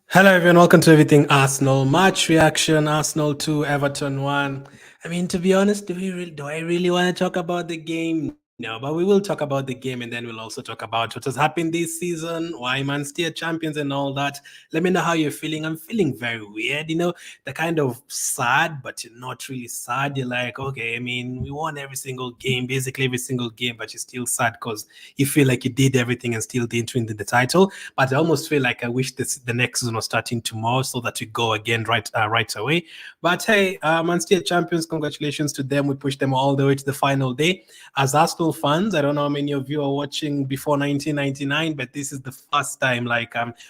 Hello, everyone. Welcome to Everything Arsenal. Match reaction: Arsenal 2, Everton 1. I mean, to be honest, do I really want to talk about the game? No, but we will talk about the game, and then we'll also talk about what has happened this season, why Man City are champions, and all that. Let me know how you're feeling. I'm feeling very weird, the kind of sad, but you're not really sad. You're like, okay, I mean, we won every single game, basically every single game, but you're still sad because you feel like you did everything and still didn't win the title. But I almost feel like I wish the next season was starting tomorrow so that we go again right away. But hey, Man City champions, congratulations to them. We pushed them all the way to the final day. As Arsenal fans, I don't know how many of you are watching before 1999, but this is the first time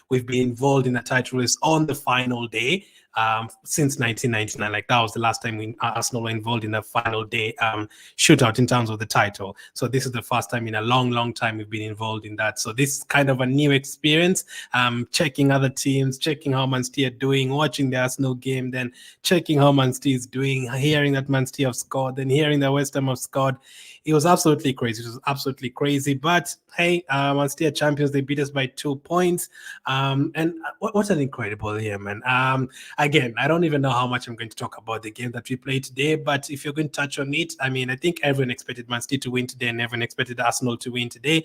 we've been involved in a title race on the final day. Since 1999. Like that was the last time Arsenal were involved in a final day shootout in terms of the title. So this is the first time in a long time we've been involved in that. So this is kind of a new experience. Checking other teams, checking how Man City are doing, watching the Arsenal game, then checking how Man City is doing, hearing that Man City have scored, then hearing that West Ham have scored. It was absolutely crazy. It was absolutely crazy. But hey, Man City are champions. They beat us by 2 points. And what an incredible year, man. Again, I don't even know how much I'm going to talk about the game that we played today, but if you're going to touch on it, I mean, I think everyone expected Man City to win today and everyone expected Arsenal to win today.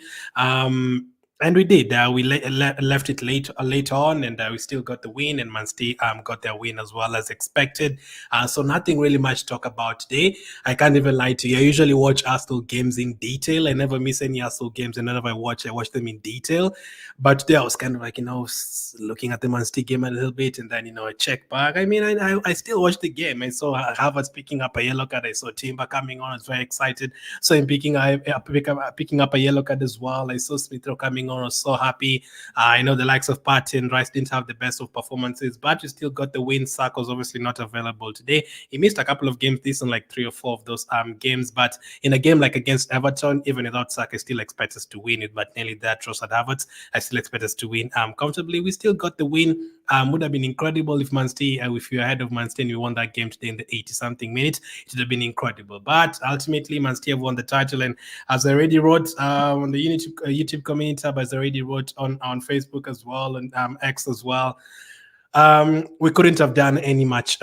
And we did. We left it later on, and we still got the win, and Man City got their win as well as expected. So nothing really much to talk about today. I can't even lie to you. I usually watch Arsenal games in detail. I never miss any Arsenal games, and whenever I watch them in detail. But today I was kind of like, looking at the Man City game a little bit, and then, I check back. I mean, I still watched the game. I saw Havertz picking up a yellow card. I saw Timber coming on. I was very excited. So I'm picking up a yellow card as well. I saw Smith Rowe coming on. I was so happy. I know the likes of Partey and Rice didn't have the best of performances, but you still got the win. Saka was obviously not available today. He missed a couple of games this on like 3 or 4 of those games, but in a game like against Everton, even without Saka, I still expect us to win it. But nearly that, Trossard Havertz, I still expect us to win comfortably. We still got the win. Would have been incredible if Man City, if you're ahead of Man City and we won that game today in the 80-something minutes, it would have been incredible. But ultimately, Man City have won the title, and as I already wrote on the YouTube community tab, as I already wrote on Facebook as well, and X as well, we couldn't have done any much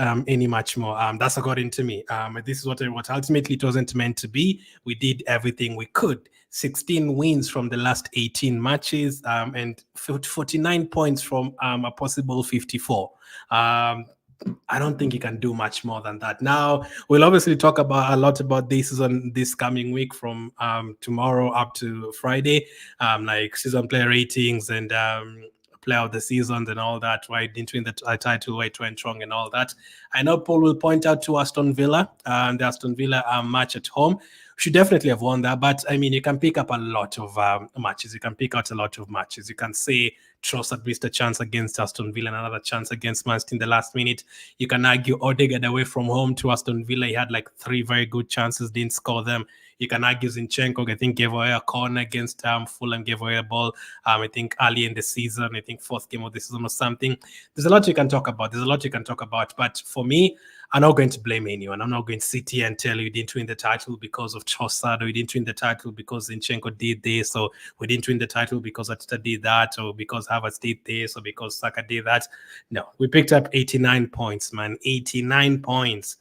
more. That's according to me. This is what ultimately it wasn't meant to be. We did everything we could. 16 wins from the last 18 matches, and 49 points from a possible 54. I don't think you can do much more than that. Now, we'll obviously talk a lot about this on this coming week from tomorrow up to Friday, like season player ratings and player of the seasons and all that. Why didn't win the title? Why it went wrong and all that. I know Paul will point out to Aston Villa and the Aston Villa match at home. Should definitely have won that, but I mean, you can pick up a lot of matches. You can pick out a lot of matches. You can say Trossard missed a chance against Aston Villa and another chance against Man City in the last minute. You can argue Odegaard away from home to Aston Villa. He had like 3 very good chances, didn't score them. You can argue Zinchenko, I think, gave away a corner against Fulham, gave away a ball, I think, early in the season, I think 4th game of the season or something. There's a lot you can talk about. But for me, I'm not going to blame anyone. I'm not going to sit here and tell you didn't win the title because of Trossard, or you didn't win the title because Zinchenko did this, or we didn't win the title because Atita did that, or because Havertz did this, or because Saka did that. No, we picked up 89 points, man. 89 points.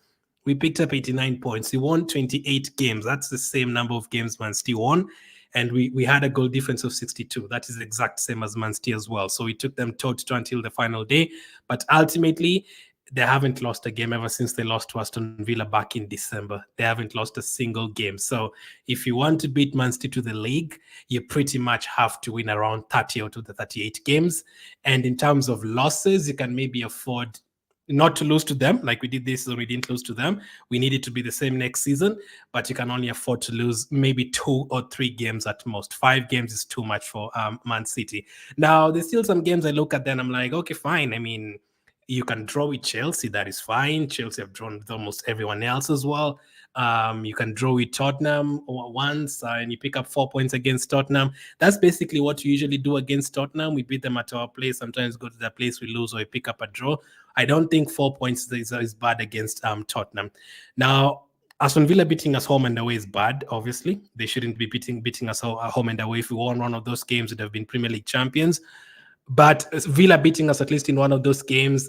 We picked up 89 points. We won 28 games. That's the same number of games Man City won. And we had a goal difference of 62. That is the exact same as Man City as well. So we took them toe-to-toe until the final day. But ultimately, they haven't lost a game ever since they lost to Aston Villa back in December. They haven't lost a single game. So if you want to beat Man City to the league, you pretty much have to win around 30 out of the 38 games. And in terms of losses, you can maybe afford not to lose to them like we did this season. We didn't lose to them. We need it to be the same next season, but you can only afford to lose maybe 2 or 3 games at most. 5 games is too much for Man City. Now, there's still some games I look at then I'm like, okay, fine. I mean, you can draw with Chelsea. That is fine. Chelsea have drawn with almost everyone else as well. You can draw with Tottenham once and you pick up 4 points against Tottenham. That's basically what you usually do against Tottenham. We beat them at our place. Sometimes go to their place, we lose, or we pick up a draw. I don't think 4 points is bad against Tottenham. Now, Aston Villa beating us home and away is bad, obviously. They shouldn't be beating us home and away. If we won one of those games, it would have been Premier League champions. But Villa beating us at least in one of those games,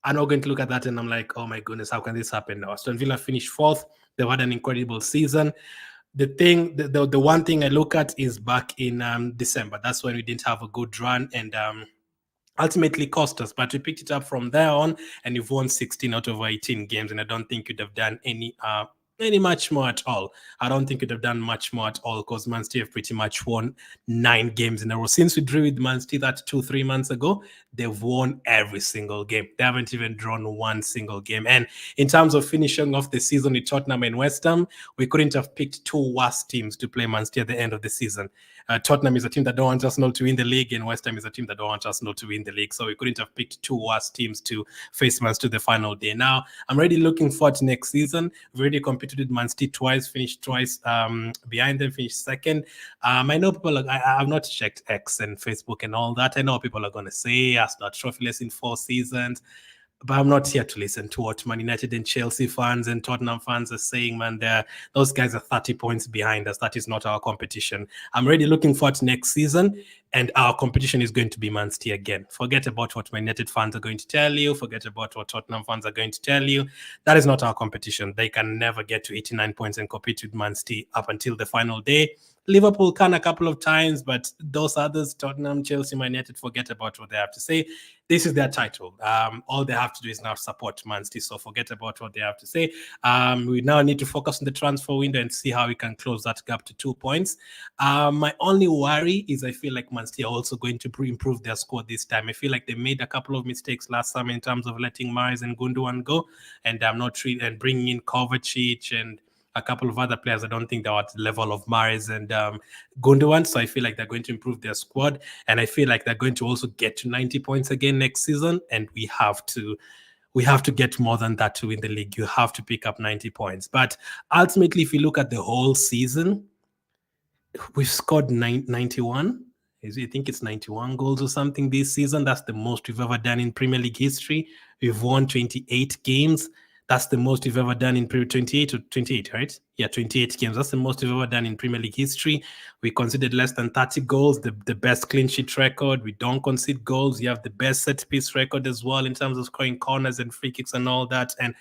I'm not going to look at that and I'm like, oh my goodness, how can this happen now? Aston Villa finished 4th. They've had an incredible season. The one thing I look at is back in December. That's when we didn't have a good run and ultimately cost us, but we picked it up from there on and you've won 16 out of 18 games. And I don't think you'd have done any much more at all. I don't think you'd have done much more at all because Man City have pretty much won 9 games in a row. Since we drew with Man City that 2-3 months ago, they've won every single game. They haven't even drawn one single game. And in terms of finishing off the season with Tottenham and West Ham, we couldn't have picked 2 worse teams to play Man City at the end of the season. Tottenham is a team that don't want Arsenal to win the league, and West Ham is a team that don't want Arsenal to win the league. So we couldn't have picked 2 worse teams to face Man City to the final day. Now, I'm already looking forward to next season. We've already competed with Man City twice, finished twice behind them, finished second. I know people, I've not checked X and Facebook and all that. I know people are going to say Arsenal trophyless in 4 seasons. But I'm not here to listen to what Man United and Chelsea fans and Tottenham fans are saying, man. Those guys are 30 points behind us. That is not our competition. I'm really looking forward to next season, and our competition is going to be Man City again. Forget about what Man United fans are going to tell you. Forget about what Tottenham fans are going to tell you. That is not our competition. They can never get to 89 points and compete with Man City up until the final day. Liverpool can a couple of times, but those others, Tottenham, Chelsea, Man United, forget about what they have to say. This is their title. All they have to do is now support Man City, so forget about what they have to say. We now need to focus on the transfer window and see how we can close that gap to 2 points. My only worry is I feel like Man City are also going to improve their squad this time. I feel like they made a couple of mistakes last summer in terms of letting Mahrez and Gundogan go, and and bringing in Kovacic and a couple of other players. I don't think they're at the level of Mahrez and Gundogan. So I feel like they're going to improve their squad. And I feel like they're going to also get to 90 points again next season. And we have to get more than that to win the league. You have to pick up 90 points. But ultimately, if you look at the whole season, we've scored 91. I think it's 91 goals or something this season. That's the most we've ever done in Premier League history. We've won 28 games. That's the most we've ever done in 28 or 28, right? Yeah, 28 games. That's the most we've ever done in Premier League history. We conceded less than 30 goals, the best clean sheet record. We don't concede goals. You have the best set piece record as well in terms of scoring corners and free kicks and all that. And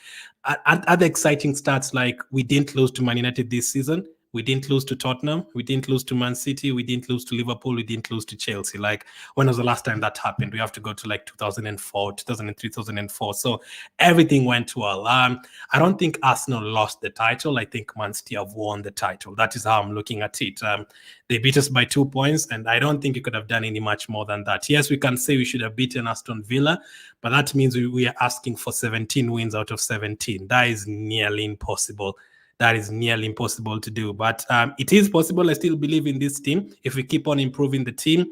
other exciting stats, like we didn't lose to Man United this season. We didn't lose to Tottenham. We didn't lose to Man City. We didn't lose to Liverpool. We didn't lose to Chelsea. Like, when was the last time that happened? We have to go to like 2004, 2003, 2004. So everything went well. I don't think Arsenal lost the title. I think Man City have won the title. That is how I'm looking at it. They beat us by 2 points, and I don't think you could have done any much more than that. Yes, we can say we should have beaten Aston Villa, but that means we are asking for 17 wins out of 17. That is nearly impossible. That is nearly impossible to do, but it is possible. I still believe in this team. If we keep on improving the team,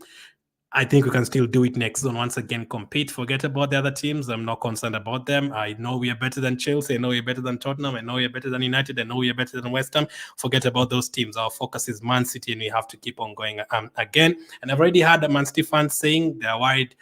I think we can still do it next zone. Once again, compete. Forget about the other teams. I'm not concerned about them. I know we are better than Chelsea. I know we're better than Tottenham. I know we're better than United. I know we are better than West Ham. Forget about those teams. Our focus is Man City, and we have to keep on going again. And I've already had the Man City fans saying they're worried.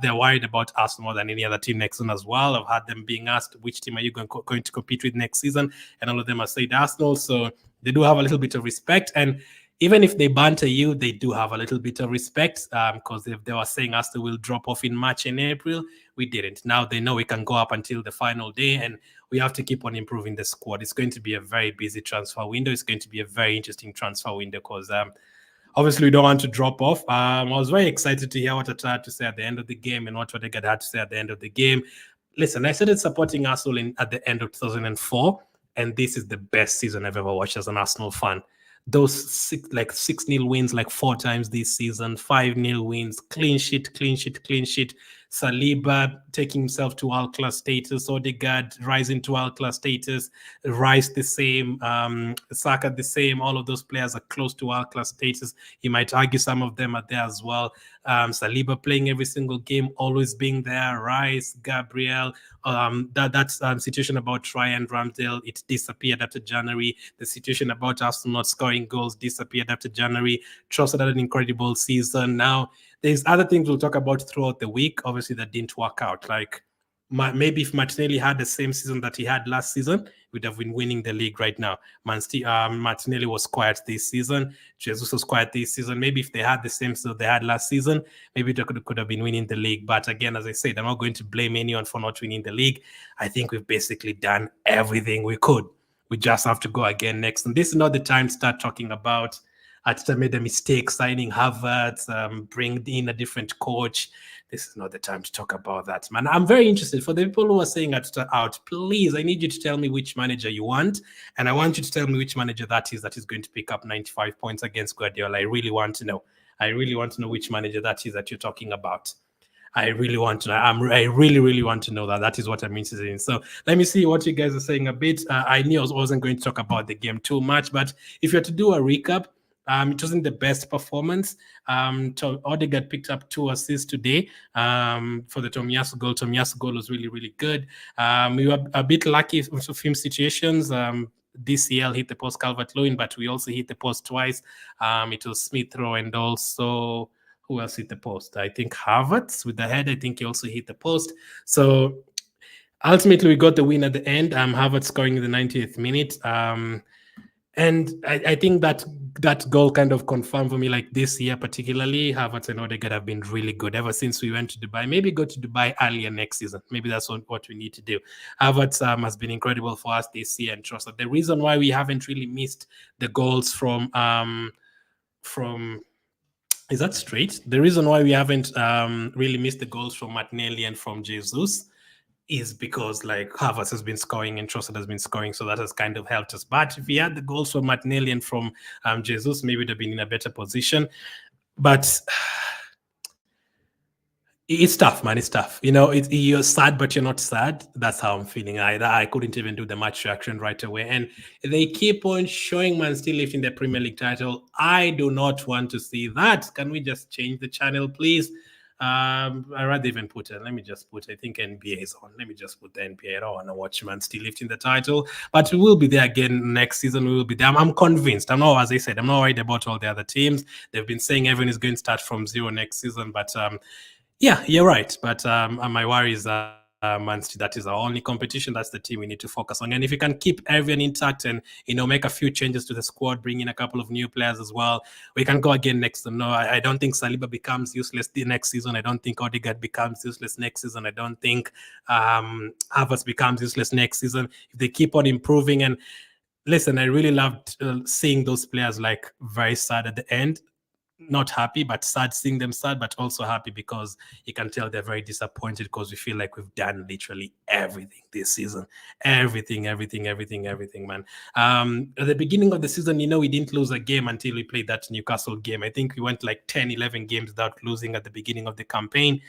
They're worried about us more than any other team next season as well. I've had them being asked, which team are you going to compete with next season? And all of them have said Arsenal. So they do have a little bit of respect. And even if they banter you, they do have a little bit of respect, because if they were saying Arsenal will drop off in March and April, we didn't. Now they know we can go up until the final day, and we have to keep on improving the squad. It's going to be a very busy transfer window. It's going to be a very interesting transfer window because obviously we don't want to drop off. I was very excited to hear what Ateta had to say at the end of the game and what Odegaard had to say at the end of the game. Listen, I started supporting Arsenal at the end of 2004, and this is the best season I've ever watched as an Arsenal fan. Those 6-0 wins like 4 times this season, 5-0 wins, clean sheet. Saliba taking himself to world-class status, Odegaard rising to world-class status, Rice the same, Saka the same. All of those players are close to world-class status. You might argue some of them are there as well. Saliba playing every single game, always being there. Rice, Gabriel. That situation about Tryon Ramsdale, it disappeared after January. The situation about Arsenal not scoring goals disappeared after January. Trossard had an incredible season. Now, there's other things we'll talk about throughout the week, obviously, that didn't work out. Like, maybe if Martinelli had the same season that he had last season, we'd have been winning the league right now. Martinelli was quiet this season. Jesus was quiet this season. Maybe if they had the same season they had last season, maybe they could have been winning the league. But again, as I said, I'm not going to blame anyone for not winning the league. I think we've basically done everything we could. We just have to go again next. And this is not the time to start talking about Ateta made a mistake signing Havertz, bring in a different coach. This is not the time to talk about that, man. I'm very interested. For the people who are saying Ateta out, please, I need you to tell me which manager you want. And I want you to tell me which manager that is going to pick up 95 points against Guardiola. I really want to know. I really want to know which manager that is that you're talking about. I really want to know. I really want to know that. That is what I'm interested in. So let me see what you guys are saying a bit. I knew I wasn't going to talk about the game too much, but if you're to do a recap, it wasn't the best performance. Odegaard picked up 2 assists today for the Tomiyasu goal. Tomiyasu goal was really good. We were a bit lucky of him situations. DCL hit the post, Calvert-Lewin, but we also hit the post twice. It was Smith Rowe, and also who else hit the post? I think Havertz with the head. I think he also hit the post. So ultimately, we got the win at the end. Havertz scoring in the 90th minute. And I think that goal kind of confirmed for me, like this year particularly, Havertz and Odegaard have been really good ever since we went to Dubai. Maybe go to Dubai earlier next season. Maybe that's what we need to do. Havertz has been incredible for us this year, and Trossard. The reason why we haven't really missed the goals from is that straight? The reason why we haven't really missed the goals from Martinelli and from Jesus is because like Havertz has been scoring and Trossard has been scoring, so that has kind of helped us. But if we had the goals from Martinelli and from Jesus, maybe we'd have been in a better position. But it's tough, man. It's tough. You know, you're sad, but you're not sad. That's how I'm feeling. I couldn't even do the match reaction right away. And they keep on showing Man still lifting the Premier League title. I do not want to see that. Can we just change the channel, please? I'd rather even put it. Let me just put, I think NBA is on. Let me just put the NBA. I don't want to watch Man still lifting the title, but we will be there again next season. We will be there. I'm convinced. I'm not, as I said, I'm not worried about all the other teams. They've been saying everyone is going to start from zero next season, but yeah, you're right. But my worry is Man City, that is our only competition. That's the team we need to focus on. And if you can keep everyone intact and, you know, make a few changes to the squad, bring in a couple of new players as well, we can go again next season. No, I don't think Saliba becomes useless the next season. I don't think Odegaard becomes useless next season. I don't think Havertz becomes useless next season. If they keep on improving, and listen, I really loved seeing those players like very sad at the end. Not happy, but sad, seeing them sad, but also happy because you can tell they're very disappointed because we feel like we've done literally everything this season. Everything, man. At the beginning of the season, we didn't lose a game until we played that Newcastle game. I think we went like 10, 11 games without losing at the beginning of the campaign.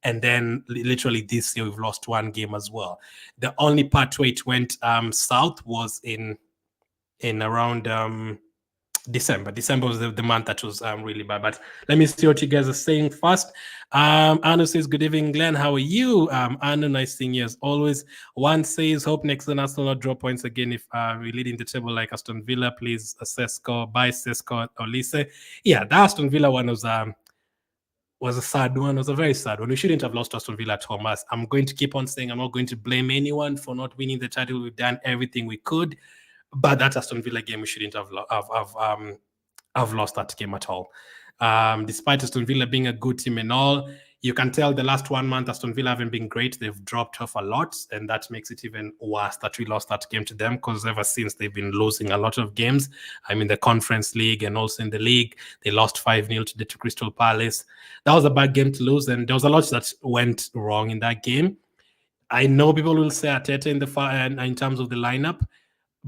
And then literally this year, we've lost one game as well. The only part where it went south was in around December. December was the month that was really bad. But let me see what you guys are saying first. Anu says, good evening, Glenn. How are you? Anu, nice seeing you as always. One says, hope next season Arsenal not draw points again if we lead in the table like Aston Villa. Please, Sesko, buy Sesko or Lise. Yeah, the Aston Villa one was a sad one. It was a very sad one. We shouldn't have lost Aston Villa at home. I'm going to keep on saying I'm not going to blame anyone for not winning the title. We've done everything we could. But that Aston Villa game, we shouldn't have lost that game at all. Despite Aston Villa being a good team and all, you can tell the last 1 month Aston Villa haven't been great. They've dropped off a lot, and that makes it even worse that we lost that game to them because ever since they've been losing a lot of games. I mean, the Conference League and also in the league, they lost 5-0 to Crystal Palace. That was a bad game to lose, and there was a lot that went wrong in that game. I know people will say Arteta in terms of the lineup,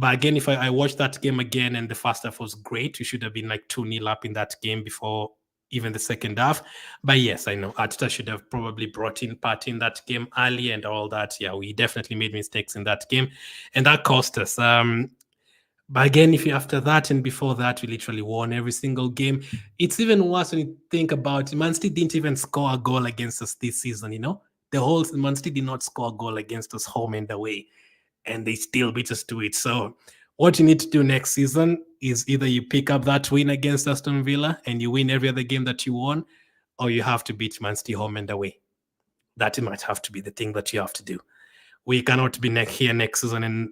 but again, if I watched that game again and the first half was great, we should have been like 2-0 up in that game before even the second half. But yes, I know Arteta should have probably brought in part in that game early and all that. Yeah, we definitely made mistakes in that game, and that cost us. But again, if you after that and before that, we literally won every single game. It's even worse when you think about it. Man City didn't even score a goal against us this season, The whole Man City did not score a goal against us home and away, and they still beat us to it. So what you need to do next season is either you pick up that win against Aston Villa and you win every other game that you won, or you have to beat Man City home and away. That might have to be the thing that you have to do. We cannot be here next season and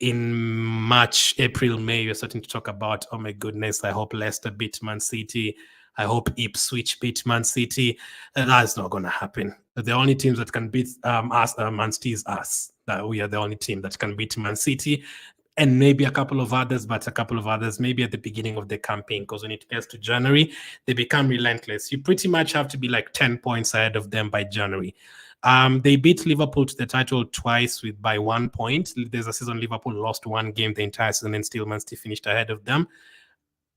in March, April, May, we're starting to talk about, oh my goodness, I hope Leicester beat Man City. I hope Ipswich beat Man City. That's not going to happen. The only teams that can beat us, Man City is us. We are the only team that can beat Man City and maybe a couple of others, but a couple of others maybe at the beginning of the campaign, because when it gets to January, they become relentless. You pretty much have to be like 10 points ahead of them by January. They beat Liverpool to the title twice by 1 point. There's a season Liverpool lost one game the entire season and still Man City finished ahead of them.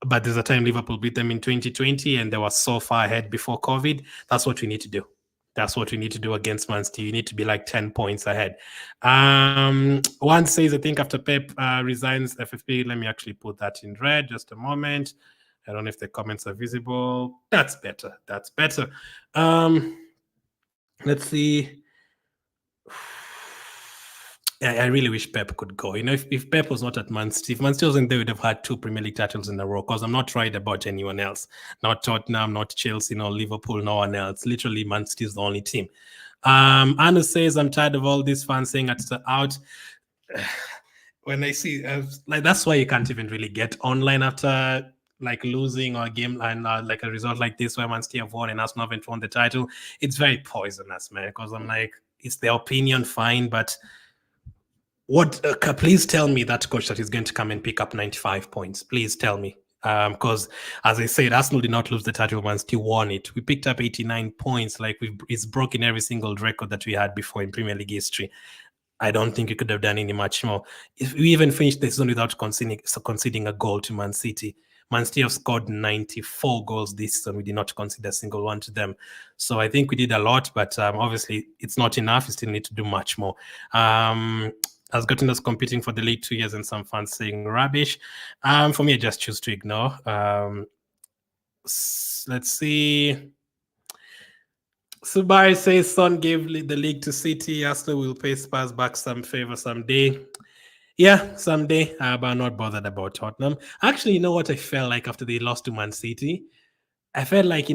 But there's a time Liverpool beat them in 2020 and they were so far ahead before COVID. That's what we need to do. That's what we need to do against Man City. You need to be like 10 points ahead. One says, I think after Pep resigns FFP, let me actually put that in red. Just a moment. I don't know if the comments are visible. That's better. That's better. Let's see. I really wish Pep could go. If Pep was not at Man City, if Man City wasn't there, we'd have had 2 Premier League titles in a row, because I'm not worried about anyone else. Not Tottenham, not Chelsea, no Liverpool, no one else. Literally, Man City is the only team. Anna says, I'm tired of all these fans saying it's out. When I see, that's why you can't even really get online after like losing or a game and like a result like this where Man City have won and Arsenal haven't won the title. It's very poisonous, man, because I'm like, it's their opinion, fine, but what? Please tell me that coach that is going to come and pick up 95 points. Please tell me. Because as I said, Arsenal did not lose the title, Man City won it. We picked up 89 points. Like it's broken every single record that we had before in Premier League history. I don't think you could have done any much more. If we even finished the season without conceding a goal to Man City. Man City have scored 94 goals this season. We did not concede a single one to them. So I think we did a lot, but obviously it's not enough. We still need to do much more. Has gotten us competing for the league 2 years and some fans saying rubbish. For me, I just choose to ignore. Let's see. Subai says Son gave the league to City. Arsenal will pay Spurs back some favor someday. Yeah, someday, but I'm not bothered about Tottenham. Actually, you know what I felt like after they lost to Man City? I felt like,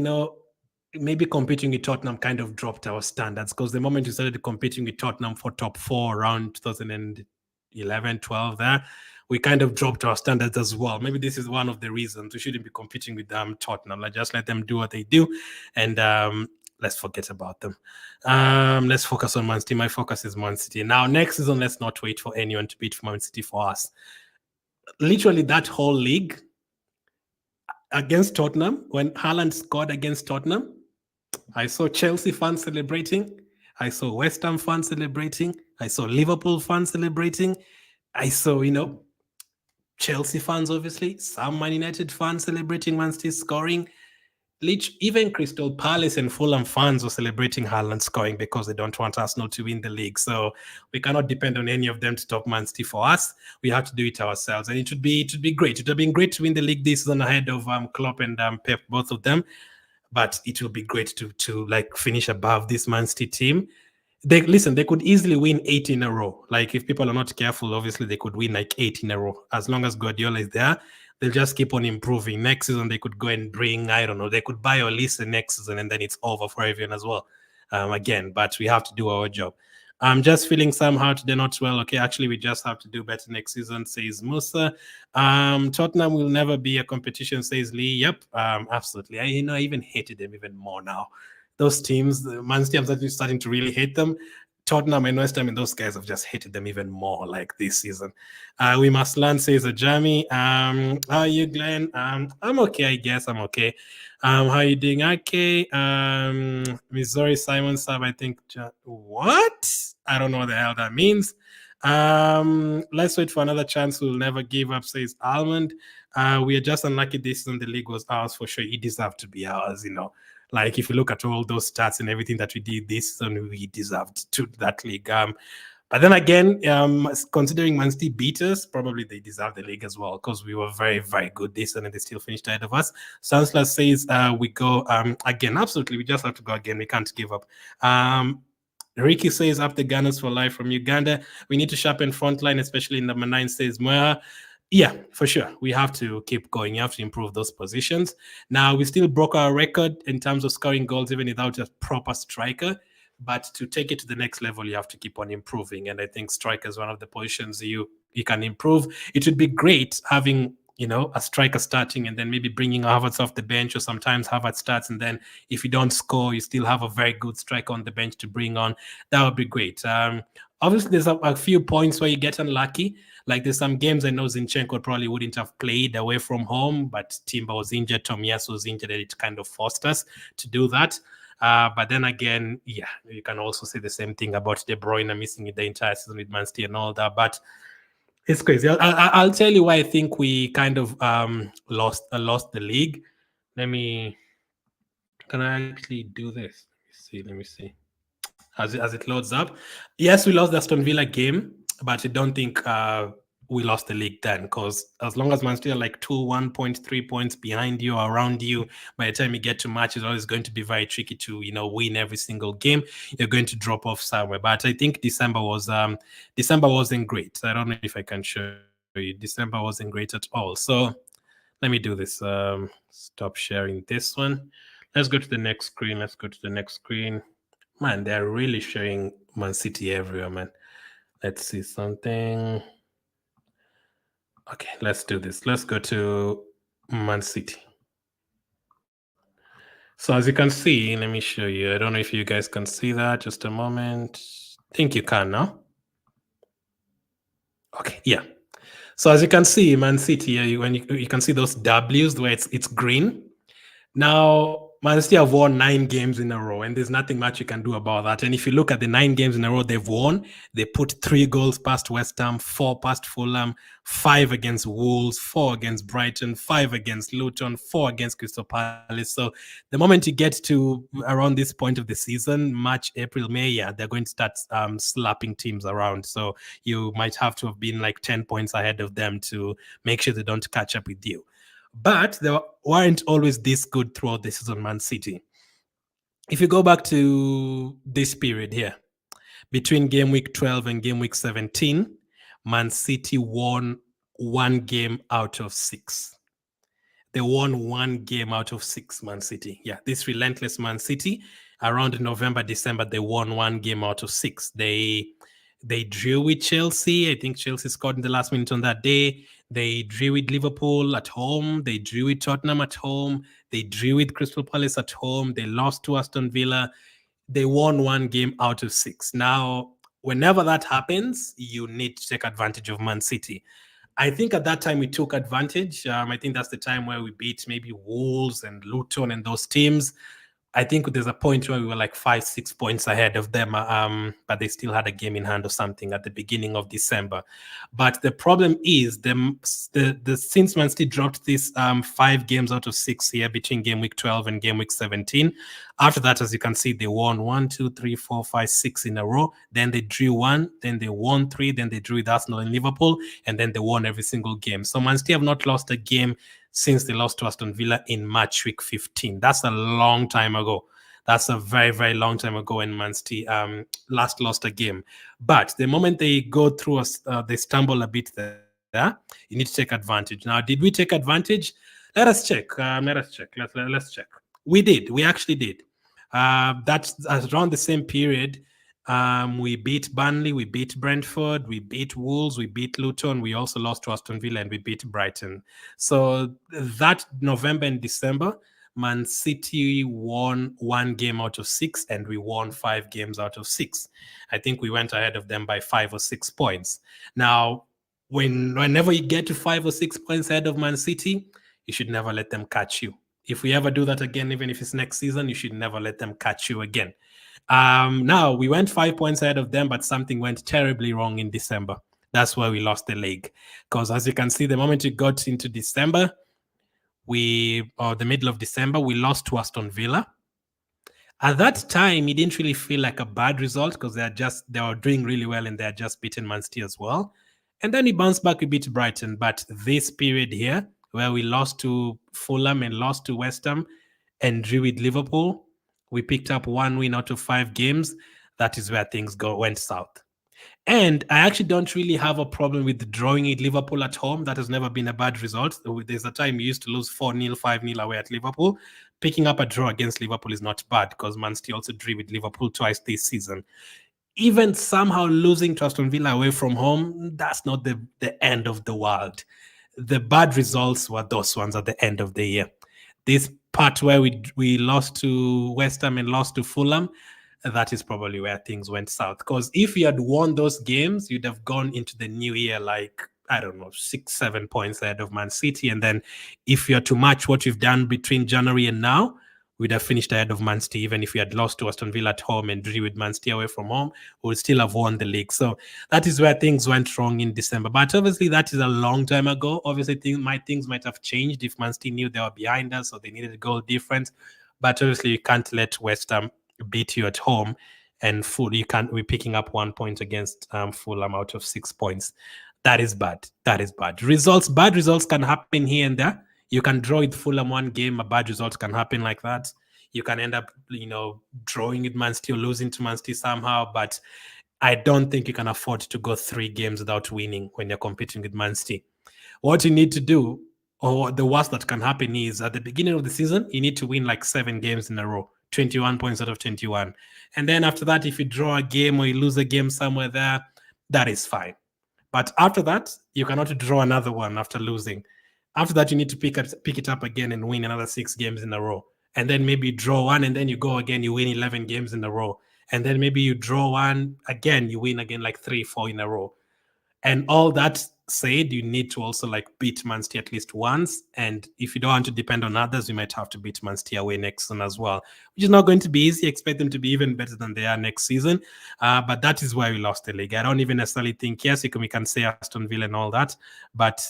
maybe competing with Tottenham kind of dropped our standards, because the moment we started competing with Tottenham for top 4 around 2011, 12 there, we kind of dropped our standards as well. Maybe this is one of the reasons we shouldn't be competing with Tottenham. Like, just let them do what they do, and let's forget about them. Let's focus on Man City. My focus is Man City. Now, next season, let's not wait for anyone to beat Man City for us. literally that whole league against Tottenham, when Haaland scored against Tottenham, I saw Chelsea fans celebrating. I saw West Ham fans celebrating. I saw Liverpool fans celebrating. I saw, Chelsea fans, obviously, some Man United fans celebrating Man City scoring. Even Crystal Palace and Fulham fans were celebrating Haaland scoring because they don't want Arsenal to win the league. So we cannot depend on any of them to stop Man City for us. We have to do it ourselves, and it would be great. It would have been great to win the league this season ahead of Klopp and Pep, both of them. But it will be great to like finish above this Man City team. They could easily win 8 in a row. Like if people are not careful, obviously they could win like 8 in a row. As long as Guardiola is there, they'll just keep on improving. Next season they could go and bring, I don't know, they could buy Olise next season and then it's over for everyone as well. Again, but we have to do our job. I'm just feeling somehow today not well. Okay, actually, we just have to do better next season, says Musa. Tottenham will never be a competition, says Lee. Yep, absolutely. I even hated them even more now. Those teams, the Man City, I'm starting to really hate them. Tottenham and West Ham and those guys have just hated them even more like this season. We must learn, says Ajami. How are you, Glenn? I'm okay, I guess. I'm okay. How are you doing? Okay. Missouri Simon Sub, I think. What? I don't know what the hell that means. Let's wait for another chance. We'll never give up, says Almond. We are just unlucky this season. The league was ours for sure. It deserved to be ours. Like if you look at all those stats and everything that we did this season, we deserved to that league. But then again, considering Man City beat us, probably they deserve the league as well because we were very, very good this season and they still finished ahead of us. Sansla says we go again. Absolutely, we just have to go again. We can't give up. Ricky says up the Gunners for life from Uganda. We need to sharpen front line, especially in number 9, says Moya. Yeah, for sure. We have to keep going. You have to improve those positions. Now, we still broke our record in terms of scoring goals, even without a proper striker. But to take it to the next level, you have to keep on improving. And I think striker is one of the positions you can improve. It would be great having a striker starting and then maybe bringing Havertz off the bench, or sometimes Havertz starts and then if you don't score, you still have a very good striker on the bench to bring on. That would be great. Obviously, there's a few points where you get unlucky. Like there's some games I know Zinchenko probably wouldn't have played away from home, but Timber was injured, Tomiyasu was injured, and it kind of forced us to do that. But then again, yeah, you can also say the same thing about De Bruyne missing the entire season with Man City and all that. But it's crazy. I'll tell you why I think we kind of lost the league. Can I actually do this? Let me see. As it loads up. Yes, we lost the Aston Villa game, but I don't think we lost the league then, because as long as Man City are like 1.3 points behind you or around you, by the time you get to match, it's always going to be very tricky to win every single game. You're going to drop off somewhere. But I think December wasn't great. I don't know if I can show you. December wasn't great at all. So let me do this. Stop sharing this one. Let's go to the next screen. Man, they're really showing Man City everywhere, man. Let's see something. Okay, let's do this. Let's go to Man City. So as you can see, let me show you. I don't know if you guys can see that. Just a moment. I think you can now. Okay, yeah. So as you can see, Man City, when you can see those W's where it's green. Now, Man City have won 9 games in a row, and there's nothing much you can do about that. And if you look at the 9 games in a row they've won, they put 3 goals past West Ham, 4 past Fulham, 5 against Wolves, 4 against Brighton, 5 against Luton, 4 against Crystal Palace. So the moment you get to around this point of the season, March, April, May, yeah, they're going to start slapping teams around. So you might have to have been like 10 points ahead of them to make sure they don't catch up with you. But they weren't always this good throughout the season, Man City. If you go back to this period here, between game week 12 and game week 17, Man City won 1 game out of 6. They won 1 game out of 6, Man City. Yeah, this relentless Man City, around November, December, they won 1 game out of 6. They drew with Chelsea. I think Chelsea scored in the last minute on that day. They drew with Liverpool at home. They drew with Tottenham at home. They drew with Crystal Palace at home. They lost to Aston Villa. They won 1 game out of 6. Now, whenever that happens, you need to take advantage of Man City. I think at that time we took advantage. I think that's the time where we beat maybe Wolves and Luton and those teams. I think there's a point where we were like 5, 6 points ahead of them, but they still had a game in hand or something at the beginning of December. But the problem is the since Man City dropped this 5 games out of 6 here between game week 12 and game week 17. After that, as you can see, they won 1, 2, 3, 4, 5, 6 in a row. Then they drew one, then they won 3, then they drew with Arsenal and Liverpool, and then they won every single game. So Man City have not lost a game since they lost to Aston Villa in March week 15. That's a long time ago. That's a very, very long time ago when Man City last lost a game. But the moment they go through, they stumble a bit there, you need to take advantage. Now, did we take advantage? Let us check. Let's check. We did. We actually did. That's around the same period. We beat Burnley, we beat Brentford, we beat Wolves, we beat Luton, we also lost to Aston Villa, and we beat Brighton. So that November and December, Man City won 1 game out of 6, and we won 5 games out of 6. I think we went ahead of them by 5 or 6 points. Now, whenever you get to 5 or 6 points ahead of Man City, you should never let them catch you. If we ever do that again, even if it's next season, you should never let them catch you again. Now, we went 5 points ahead of them, but something went terribly wrong in December. That's why we lost the league. Because as you can see, the moment we got into December, the middle of December, we lost to Aston Villa. At that time, it didn't really feel like a bad result because they were doing really well and they had just beaten Man City as well. And then we bounced back, we beat Brighton. But this period here, where we lost to Fulham and lost to West Ham and drew with Liverpool, we picked up 1 win out of 5 games. That is where things went south. And I actually don't really have a problem with drawing at Liverpool at home. That has never been a bad result. There's a time we used to lose 4-0, 5-0 away at Liverpool. Picking up a draw against Liverpool is not bad because Man City also drew with Liverpool twice this season. Even somehow losing to Aston Villa away from home, that's not the end of the world. The bad results were those ones at the end of the year. This part where we lost to West Ham and lost to Fulham, that is probably where things went south. Because if you had won those games, you'd have gone into the new year like, I don't know, 6-7 points ahead of Man City. And then if you're to match what you've done between January and now, we'd have finished ahead of Man City. Even if we had lost to Aston Villa at home and drew with Man City away from home, we would still have won the league. So that is where things went wrong in December. But obviously, that is a long time ago. Obviously, things might have changed if Man City knew they were behind us, so they needed a goal difference. But obviously, you can't let West Ham beat you at home, and we're picking up 1 point against Fulham out of 6 points. That is bad. That is bad. Bad results can happen here and there. You can draw with Fulham 1 game, a bad result can happen like that. You can end up, drawing with Man City or losing to Man City somehow, but I don't think you can afford to go 3 games without winning when you're competing with Man City. What you need to do, or the worst that can happen, is at the beginning of the season, you need to win like 7 games in a row, 21 points out of 21. And then after that, if you draw a game or you lose a game somewhere there, that is fine. But after that, you cannot draw another one after losing. After that, you need to pick it up again and win another 6 games in a row. And then maybe draw one, and then you go again, you win 11 games in a row. And then maybe you draw one, again, you win again like 3, 4 in a row. And all that said, you need to also like beat Man City at least once. And if you don't want to depend on others, you might have to beat Man City away next season as well, which is not going to be easy. Expect them to be even better than they are next season. But that is why we lost the league. I don't even necessarily think, yes, we can say Aston Villa and all that. But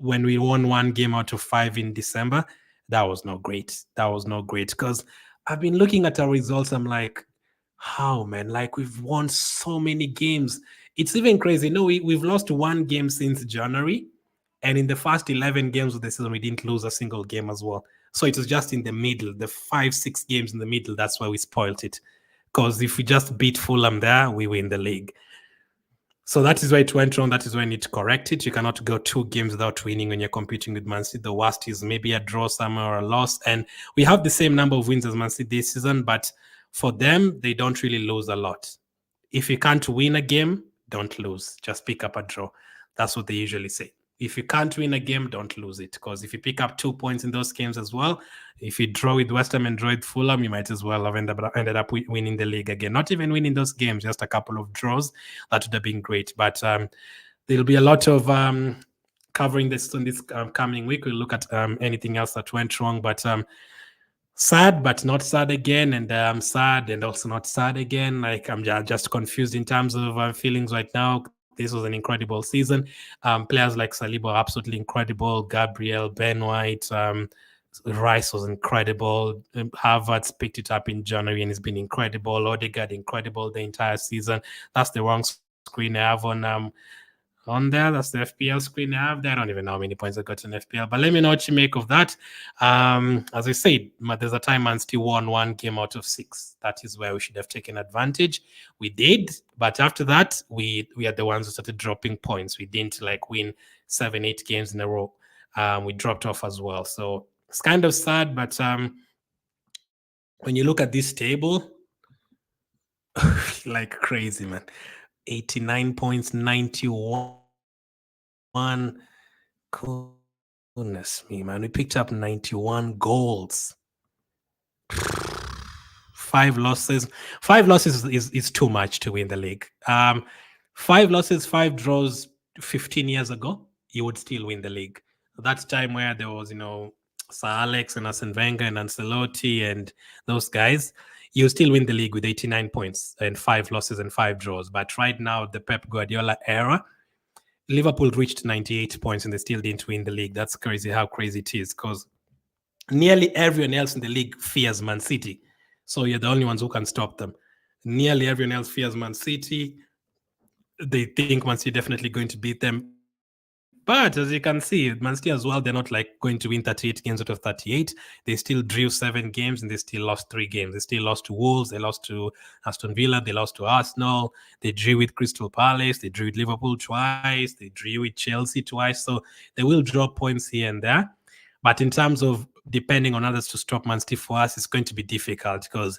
when we won 1 game out of 5 in December, that was not great. That was not great because I've been looking at our results. I'm like, how, man? Like, we've won so many games. It's even crazy. No, we've lost 1 game since January. And in the first 11 games of the season, we didn't lose a single game as well. So it was just in the middle, the 5-6 games in the middle. That's why we spoiled it. Because if we just beat Fulham there, we win the league. So that is why it went wrong. That is why you need to correct it. You cannot go 2 games without winning when you're competing with Man City. The worst is maybe a draw somewhere or a loss. And we have the same number of wins as Man City this season, but for them, they don't really lose a lot. If you can't win a game, don't lose. Just pick up a draw. That's what they usually say. If you can't win a game, don't lose it. Because if you pick up 2 points in those games as well, if you draw with West Ham and draw with Fulham, you might as well have ended up winning the league again. Not even winning those games, just a couple of draws. That would have been great. But there'll be a lot of covering this in this coming week. We'll look at anything else that went wrong, but sad, but not sad again, and sad and also not sad again. Like I'm just confused in terms of feelings right now. This was an incredible season. Players like Saliba are absolutely incredible. Gabriel, Ben White, Rice was incredible. Harvard's picked it up in January and it's been incredible. Odegaard incredible the entire season. That's the wrong screen I have on there. That's the FPL screen I have there. I don't even know how many points I got in FPL, but let me know what you make of that. As I said, there's a time Man City won one game out of six. That is where we should have taken advantage. We did, but after that, we are the ones who started dropping points. We didn't like win 7-8 games in a row. We dropped off as well. So it's kind of sad, but when you look at this table, like crazy, man. 89 points, 91. Goodness me, man. We picked up 91 goals. Five losses is too much to win the league. Five losses, five draws 15 years ago, you would still win the league. That time where there was, Sir Alex and Arsene Wenger and Ancelotti and those guys, you still win the league with 89 points and five losses and five draws. But right now, the Pep Guardiola era, Liverpool reached 98 points and they still didn't win the league. That's crazy how crazy it is, because nearly everyone else in the league fears Man City. So you're the only ones who can stop them. Nearly everyone else fears Man City. They think Man City definitely going to beat them. But as you can see, Man City as well, they're not like going to win 38 games out of 38. They still drew 7 games and they still lost 3 games. They still lost to Wolves, they lost to Aston Villa, they lost to Arsenal, they drew with Crystal Palace, they drew with Liverpool twice, they drew with Chelsea twice. So they will drop points here and there. But in terms of depending on others to stop Man City for us, it's going to be difficult, because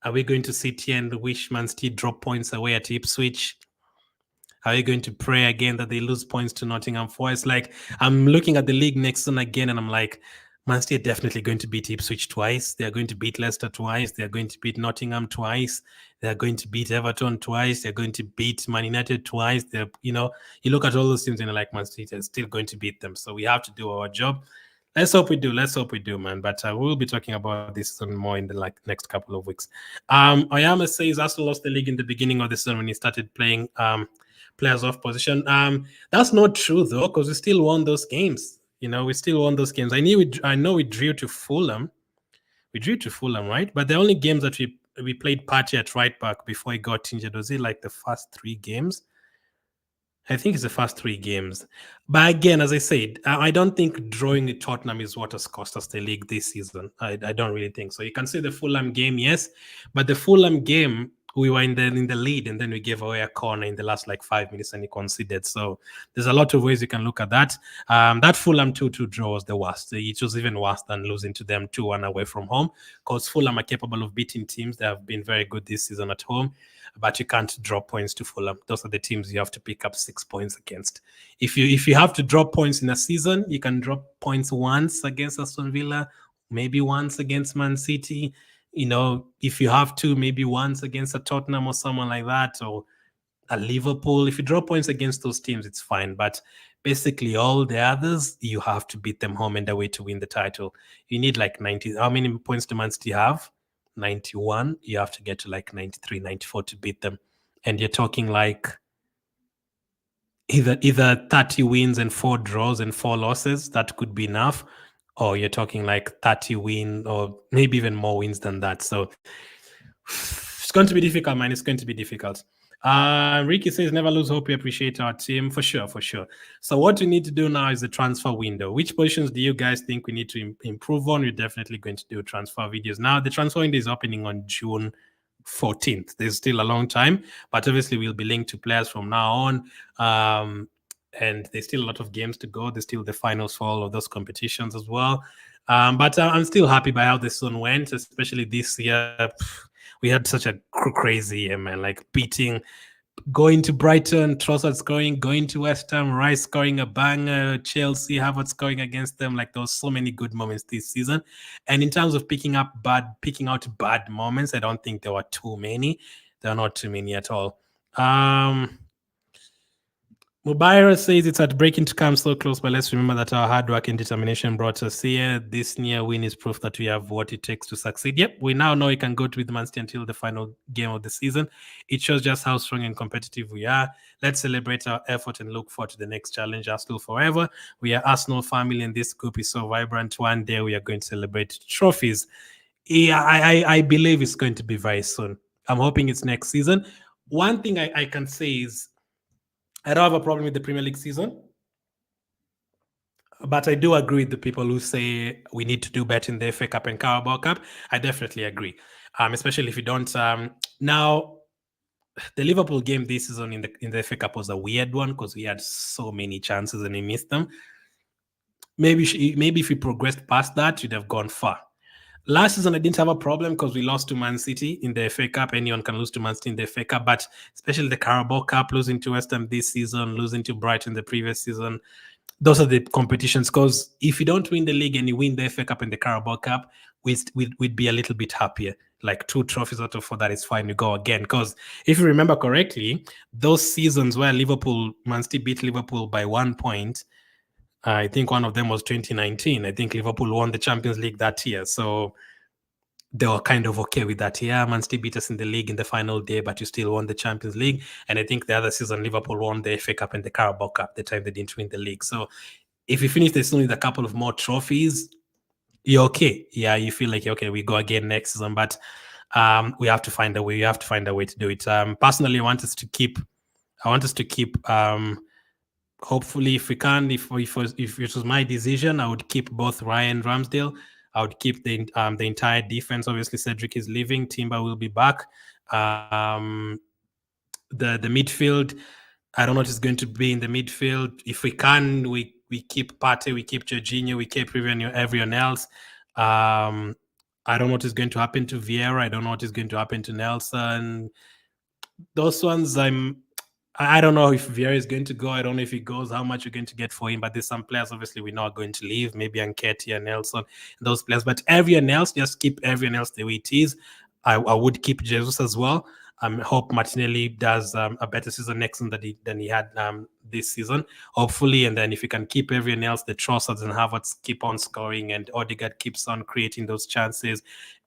are we going to sit here and wish Man City drop points away at Ipswich? Are you going to pray again that they lose points to Nottingham Forest? Like, I'm looking at the league next season again, and I'm like, Man City are definitely going to beat Ipswich twice. They are going to beat Leicester twice. They are going to beat Nottingham twice. They are going to beat Everton twice. They're going to beat Man United twice. You look at all those teams and you're like, Man City is still going to beat them. So we have to do our job. Let's hope we do. Let's hope we do, man. But we'll be talking about this more in the next couple of weeks. Oyama says Arsenal lost the league in the beginning of the season when he started playing players off position. That's not true though, because we still won those games. We still won those games. I know we drew to Fulham. We drew to Fulham, right? But the only games that we played Partey at right back before he got injured, was it like the first 3 games? I think it's the first 3 games. But again, as I said, I don't think drawing with Tottenham is what has cost us the league this season. I don't really think so. You can say the Fulham game, yes, but the Fulham game, we were in the lead and then we gave away a corner in the last 5 minutes and he conceded. So there's a lot of ways you can look at that. That Fulham 2-2 draw was the worst. It was even worse than losing to them 2-1 away from home, because Fulham are capable of beating teams. They have been very good this season at home, but you can't drop points to Fulham. Those are the teams you have to pick up 6 points against. If you have to drop points in a season, you can drop points once against Aston Villa, maybe once against Man City. If you have to, maybe once against a Tottenham or someone like that, or a Liverpool. If you drop points against those teams, it's fine. But basically all the others, you have to beat them home and away to win the title. You need 90. How many points do Man City have? 91. You have to get to 93, 94 to beat them. And you're talking either 30 wins and 4 draws and 4 losses. That could be enough. Or you're talking 30 win or maybe even more wins than that. So it's going to be difficult, man. It's going to be difficult. Ricky says, never lose hope. We appreciate our team. For sure. So what we need to do now is the transfer window. Which positions do you guys think we need to improve on? We're definitely going to do transfer videos. Now, the transfer window is opening on June 14th. There's still a long time, but obviously we'll be linked to players from now on. And there's still a lot of games to go. There's still the finals for all of those competitions as well. But I'm still happy by how the season went, especially this year. We had such a crazy year, man. Going to Brighton, Trossard scoring, going to West Ham, Rice scoring a banger, Chelsea, Havertz scoring against them. There was so many good moments this season. And in terms of picking out bad moments, I don't think there were too many. There are not too many at all. Mubaira says it's heartbreaking to come so close, but let's remember that our hard work and determination brought us here. This near win is proof that we have what it takes to succeed. Yep, we now know we can go to with Man City until the final game of the season. It shows just how strong and competitive we are. Let's celebrate our effort and look forward to the next challenge. Arsenal forever. We are Arsenal family, and this group is so vibrant. One day we are going to celebrate trophies. Yeah, I believe it's going to be very soon. I'm hoping it's next season. One thing I can say is I don't have a problem with the Premier League season, but I do agree with the people who say we need to do better in the FA Cup and Carabao Cup. I definitely agree, especially if you don't. Now, the Liverpool game this season in the FA Cup was a weird one because we had so many chances and we missed them. Maybe if we progressed past that, you'd have gone far. Last season, I didn't have a problem because we lost to Man City in the FA Cup. Anyone can lose to Man City in the FA Cup, but especially the Carabao Cup, losing to West Ham this season, losing to Brighton the previous season, those are the competitions. Because if you don't win the league and you win the FA Cup and the Carabao Cup, we'd be a little bit happier. Like 2 trophies out of 4, that is fine. You go again. Because if you remember correctly, those seasons where Man City beat Liverpool by 1 point, I think one of them was 2019. I think Liverpool won the Champions League that year. So they were kind of okay with that. Yeah, Man City beat us in the league in the final day, but you still won the Champions League. And I think the other season, Liverpool won the FA Cup and the Carabao Cup, the time they didn't win the league. So if you finish the season with a couple of more trophies, you're okay. Yeah, you feel like, okay, we go again next season. But we have to find a way. You have to find a way to do it. Personally, I want us to keep hopefully, if we can, if it was my decision, I would keep both Ryan Ramsdale. I would keep the entire defense. Obviously, Cedric is leaving. Timber will be back. The midfield, I don't know what is going to be in the midfield. If we can, we keep Partey, we keep Jorginho, we keep everyone else. I don't know what is going to happen to Vieira. I don't know what is going to happen to Nelson. Those ones, I don't know if Vieira is going to go. I don't know if he goes, how much you're going to get for him. But there's some players, obviously, we know are going to leave. Maybe Nketiah, Nelson, those players. But everyone else, just keep everyone else the way it is. I would keep Jesus as well. Hope Martinelli does a better season next season than he had this season, hopefully. And then if you can keep everyone else, the Trossards and Havertz keep on scoring, and Odegaard keeps on creating those chances,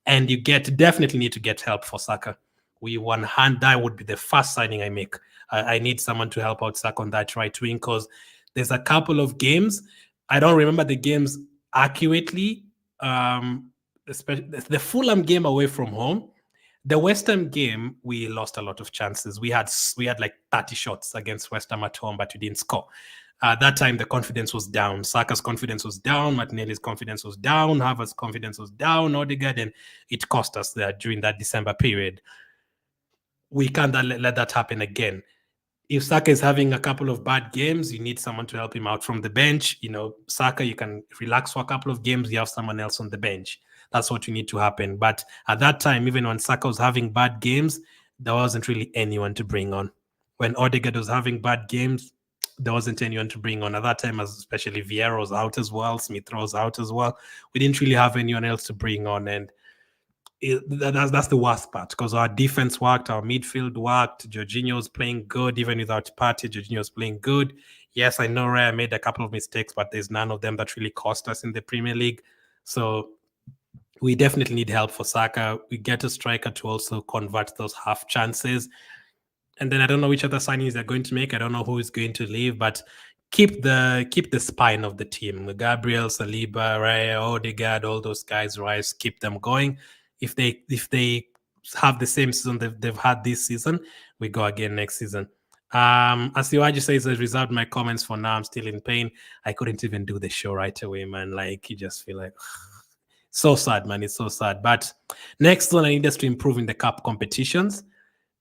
and you definitely need to get help for Saka. That would be the first signing I make. I need someone to help out Saka on that right wing, because there's a couple of games. I don't remember the games accurately. Especially the Fulham game away from home. The West Ham game, we lost a lot of chances. We had like 30 shots against West Ham at home, but we didn't score. That time, the confidence was down. Saka's confidence was down. Martinelli's confidence was down. Havertz's confidence was down. Odegaard, and it cost us there during that December period. We can't let that happen again. If Saka is having a couple of bad games, you need someone to help him out from the bench. Saka, you can relax for a couple of games. You have someone else on the bench. That's what you need to happen. But at that time, even when Saka was having bad games, there wasn't really anyone to bring on. When Odegaard was having bad games, there wasn't anyone to bring on. At that time, especially Vieira was out as well. Smith was out as well. We didn't really have anyone else to bring on. And that's the worst part, because our defense worked, our midfield worked. Jorginho's playing good, even without Partey. Jorginho's playing good. Yes, I know Raya made a couple of mistakes, but there's none of them that really cost us in the Premier League. So we definitely need help for Saka. We get a striker to also convert those half chances. And then I don't know which other signings they're going to make. I don't know who is going to leave, but keep the spine of the team. Gabriel, Saliba, Raya, Odegaard, all those guys, Rice, keep them going. If they have the same season they've had this season, we go again next season. As Iwaji says, I reserved my comments for now. I'm still in pain. I couldn't even do the show right away, man. Like, you just feel like so sad, man. It's so sad. But next one, I need us to improve in the cup competitions,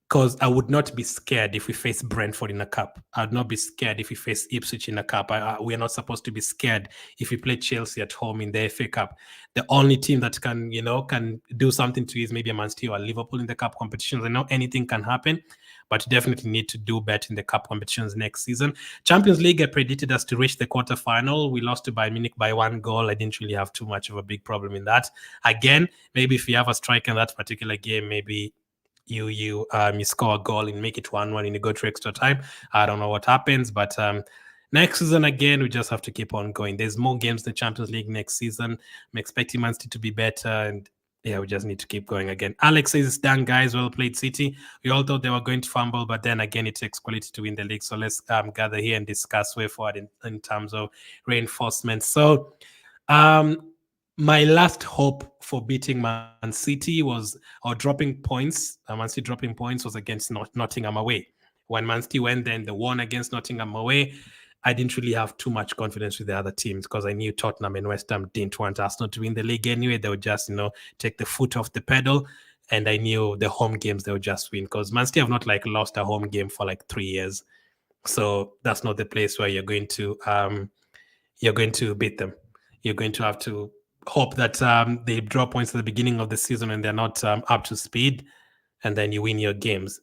because I would not be scared if we face Brentford in a cup. I would not be scared if we face Ipswich in a cup. We are not supposed to be scared if we play Chelsea at home in the FA Cup. The only team that can do something to is maybe a Man City or Liverpool in the cup competitions. I know anything can happen, but definitely need to do better in the cup competitions next season. Champions League, I predicted us to reach the quarterfinal. We lost to Bayern Munich by 1 goal. I didn't really have too much of a big problem in that. Again, maybe if you have a striker in that particular game, maybe you score a goal and make it 1-1 and you go to extra time. I don't know what happens, but next season again, we just have to keep on going. There's more games in the Champions League next season. I'm expecting Man City to be better, and yeah, we just need to keep going again. Alex says it's done, guys. Well played, City. We all thought they were going to fumble, but then again, it takes quality to win the league. So let's gather here and discuss way forward in terms of reinforcement. So um, my last hope for beating Man City was, or dropping points, Man City dropping points was against Nottingham away. When Man City went there and they won against Nottingham away, I didn't really have too much confidence with the other teams because I knew Tottenham and West Ham didn't want Arsenal to win the league anyway. They would just, take the foot off the pedal. And I knew the home games they would just win because Man City have not lost a home game for 3 years. So that's not the place where you're going to beat them. You're going to have to hope that they draw points at the beginning of the season and they're not up to speed, and then you win your games.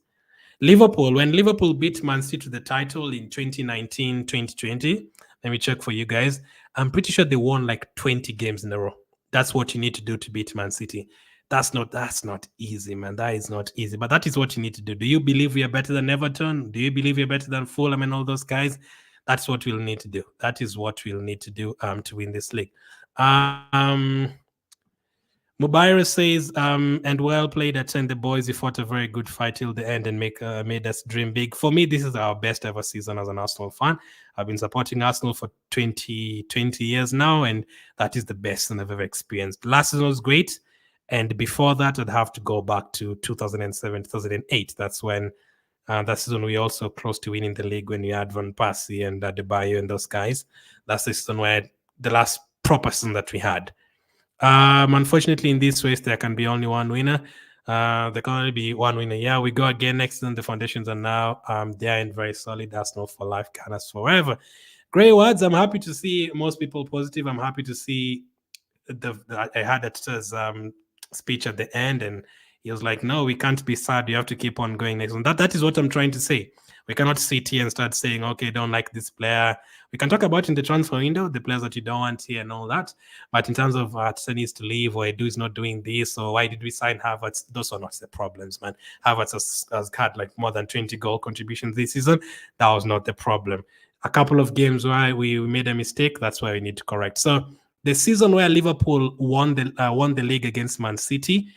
When Liverpool beat Man City to the title in 2019, 2020, let me check for you guys. I'm pretty sure they won 20 games in a row. That's what you need to do to beat Man City. That's not easy, man. That is not easy, but that is what you need to do. Do you believe we are better than Everton? Do you believe you're better than Fulham and all those guys? That's what we'll need to do. That is what we'll need to do to win this league. Mubaira says, and well played at 10 the boys. You fought a very good fight till the end and made us dream big. For me, this is our best ever season as an Arsenal fan. I've been supporting Arsenal for 20 years now, and that is the best thing I've ever experienced. Last season was great, and before that, I'd have to go back to 2007, 2008. That's when that season we also close to winning the league when we had Van Persie and Adebayo and those guys. That's the season where the last proper season that we had. Unfortunately, in this race, there can be only one winner. There can only be one winner. Yeah, we go again next season. The foundations are now there and very solid. Arsenal for life, Gunners forever. Great words. I'm happy to see most people positive. I'm happy to see I had that speech at the end, and he was like, "No, we can't be sad. You have to keep on going next one." That is what I'm trying to say. We cannot sit here and start saying, "Okay, don't like this player." We can talk about in the transfer window the players that you don't want here and all that. But in terms of Arteta needs to leave, or Edu is not doing this, or why did we sign Havertz? Those are not the problems, man. Havertz has had more than 20 goal contributions this season. That was not the problem. A couple of games where we made a mistake. That's why we need to correct. So the season where Liverpool won the league against Man City,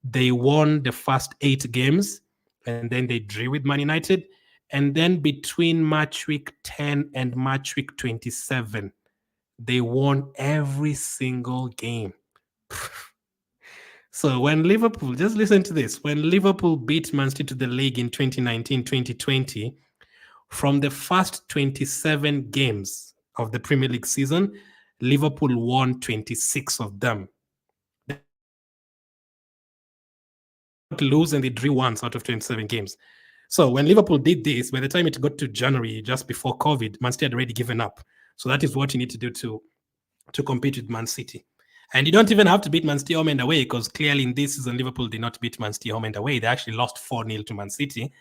they won the first 8 games, and then they drew with Man United. And then between match week 10 and match week 27, they won every single game. So when Liverpool, just listen to this, when Liverpool beat Man City to the league in 2019, 2020, from the first 27 games of the Premier League season, Liverpool won 26 of them. They did not lose, and they drew once out of 27 games. So when Liverpool did this, by the time it got to January, just before COVID, Man City had already given up. So that is what you need to do to compete with Man City. And you don't even have to beat Man City home and away, because clearly in this season, Liverpool did not beat Man City home and away. They actually lost 4-0 to Man City.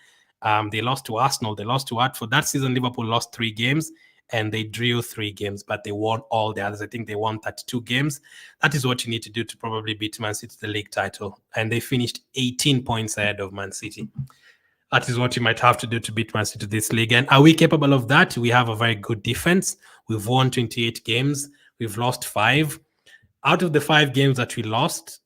They lost to Arsenal. They lost to Watford. That season, Liverpool lost 3 games and they drew 3 games, but they won all the others. I think they won 32 games. That is what you need to do to probably beat Man City to the league title. And they finished 18 points ahead of Man City. That is what you might have to do to beat Man City this league. And are we capable of that? We have a very good defense. We've won 28 games. We've lost 5. Out of the 5 games that we lost,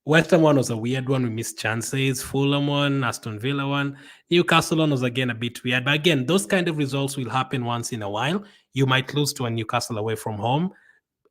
West Ham one was a weird one. We missed chances. Fulham one, Aston Villa one. Newcastle one was again a bit weird. But again, those kind of results will happen once in a while. You might lose to a Newcastle away from home